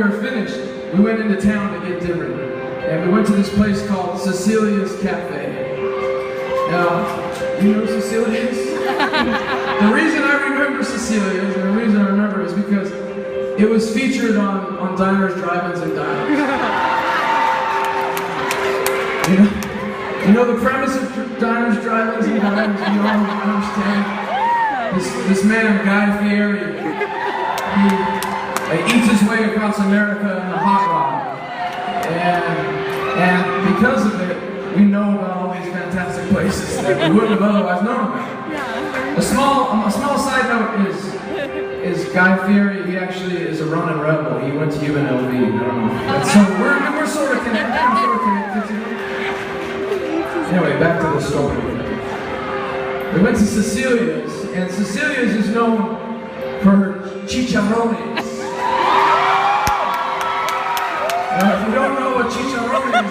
We were finished, we went into town to get dinner, and we went to this place called Cecilia's Cafe. Now, you know Cecilia's? The reason I remember Cecilia's, and the reason I remember is because it was featured on Diners, Drive-Ins, and Diners. You know the premise of Diners, Drive-Ins, and Diners? You all understand? This man, Guy Fieri, he eats his way across America in a hot rod. And because of it, we know about all these fantastic places that we wouldn't have otherwise known about. A small side note is Guy Fieri, he actually is a running rebel. He went to UNLV. So we're sort of connected. Anyway, back to the story. We went to Cecilia's, and Cecilia's is known for her chicharrones. Now, if you don't know what chicharrones are,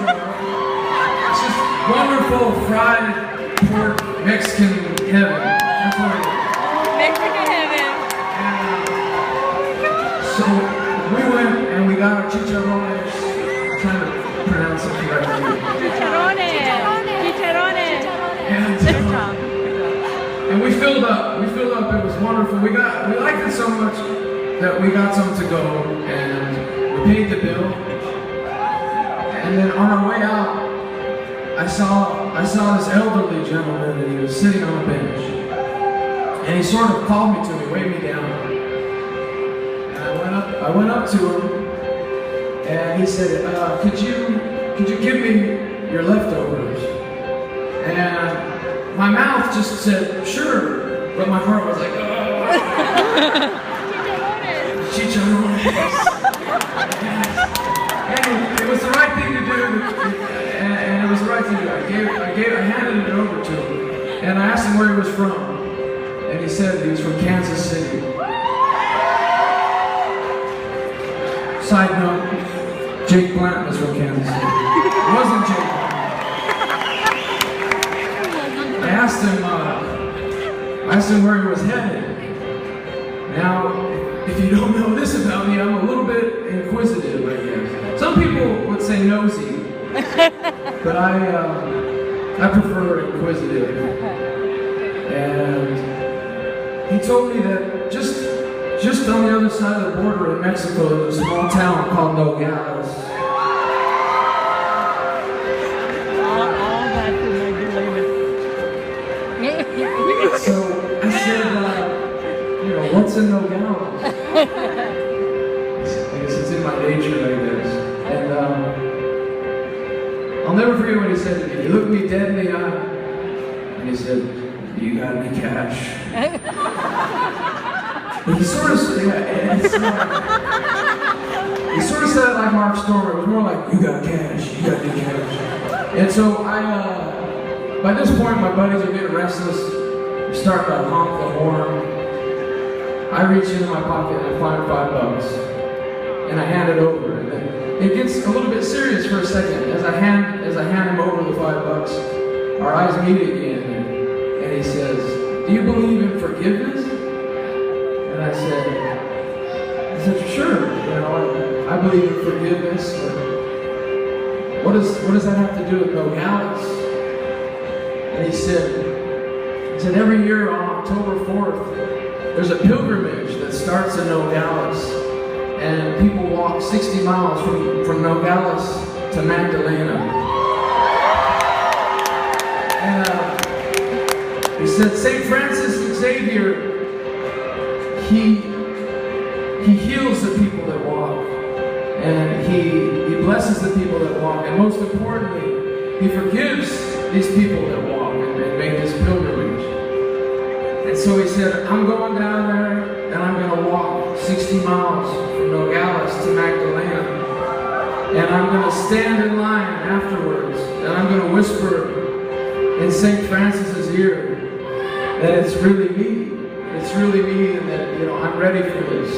it's just wonderful fried pork Mexican heaven. That's what it is. Mexican heaven. So we went and we got our chicharrones. I'm trying to pronounce it correctly. Chicharrones. And we filled up. It was wonderful. We liked it so much that we got some to go, and we paid the bill. And then on our way out, I saw this elderly gentleman, and he was sitting on a bench. And he sort of called me to me, waved me down. And I went up to him, and he said, "Could you give me your leftovers?" And my mouth just said, "Sure," but my heart was like, "Oh." Chicharrones. And it was the right thing to do, and it was the right thing to do. I handed it over to him, and I asked him where he was from, and he said he was from Kansas City. Side note, Jake Blunt was from Kansas City. It wasn't Jake Blunt. I asked him where he was headed. Now, if you don't know this about me, I'm a little bit inquisitive, I guess. Some people would say nosy, but I prefer inquisitive. And he told me that just on the other side of the border in Mexico, there's a small town called Nogales. So I said, what's in Nogales? I guess it's in my nature, I guess. And I'll never forget what he said to me. He looked me dead in the eye, and he said, "You got any cash?" He sort of said it like Mark Stormer. It was more like, "You got cash, you got any cash." And so by this point, my buddies are getting restless. We start to honk the horn. I reach into my pocket and I find $5, and I hand it over. And then it gets a little bit serious for a second as I hand him over the $5. Our eyes meet again, and he says, "Do you believe in forgiveness?" And I said, "Sure. I believe in forgiveness. But what does that have to do with Nogales?" And he said, "Every year on October 4th, there's a pilgrimage that starts in Nogales, and people walk 60 miles from Nogales to Magdalena." And he said St. Francis Xavier, he heals the people that walk, and he blesses the people that walk, and most importantly, he forgives these people that walk and make this pilgrimage. And so he said, "I'm going down there, and I'm going to walk 60 miles from Nogales to Magdalena, and I'm going to stand in line afterwards, and I'm going to whisper in St. Francis's ear that it's really me, and that I'm ready for this."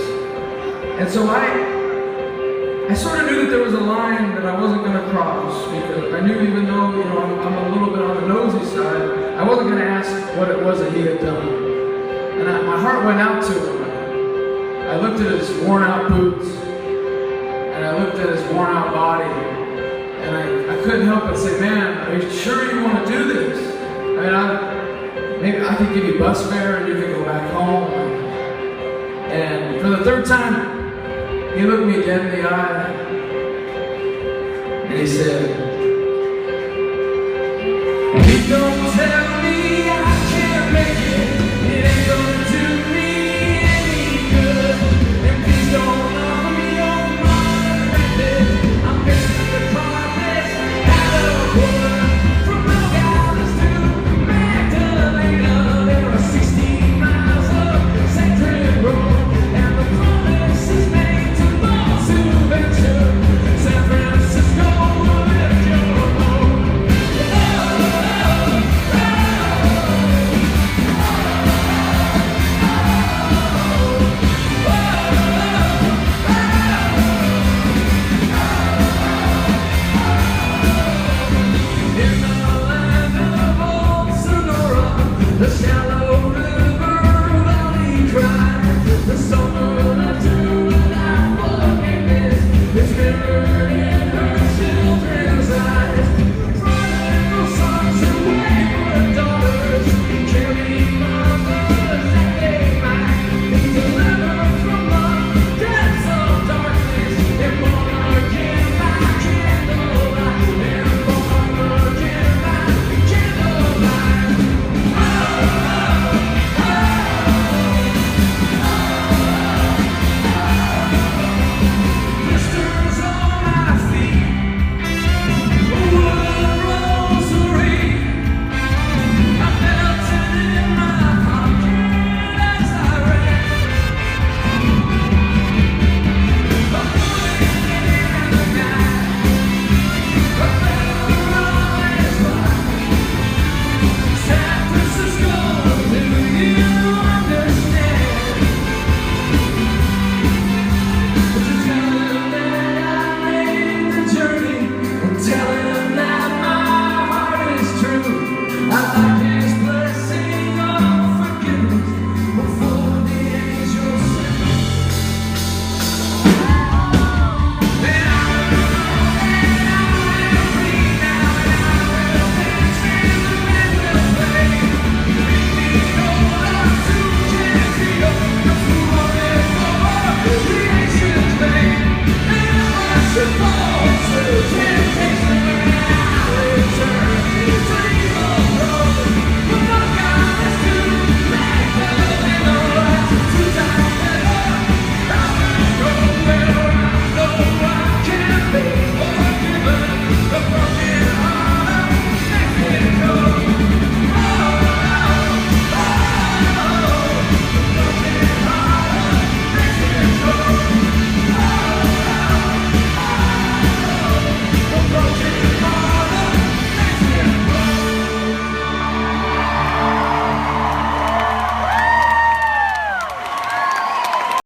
And so I sort of knew that there was a line that I wasn't going to cross, because I knew, even though I'm a little bit on the nosy side, I wasn't going to ask what it was that he had done. And my heart went out to him. I looked at his worn out boots, and I looked at his worn out body, and I couldn't help but say, man, are you sure you want to do this? I mean, maybe I could give you bus fare and you could go back home. And for the third time, he looked me dead in the eye, and he said,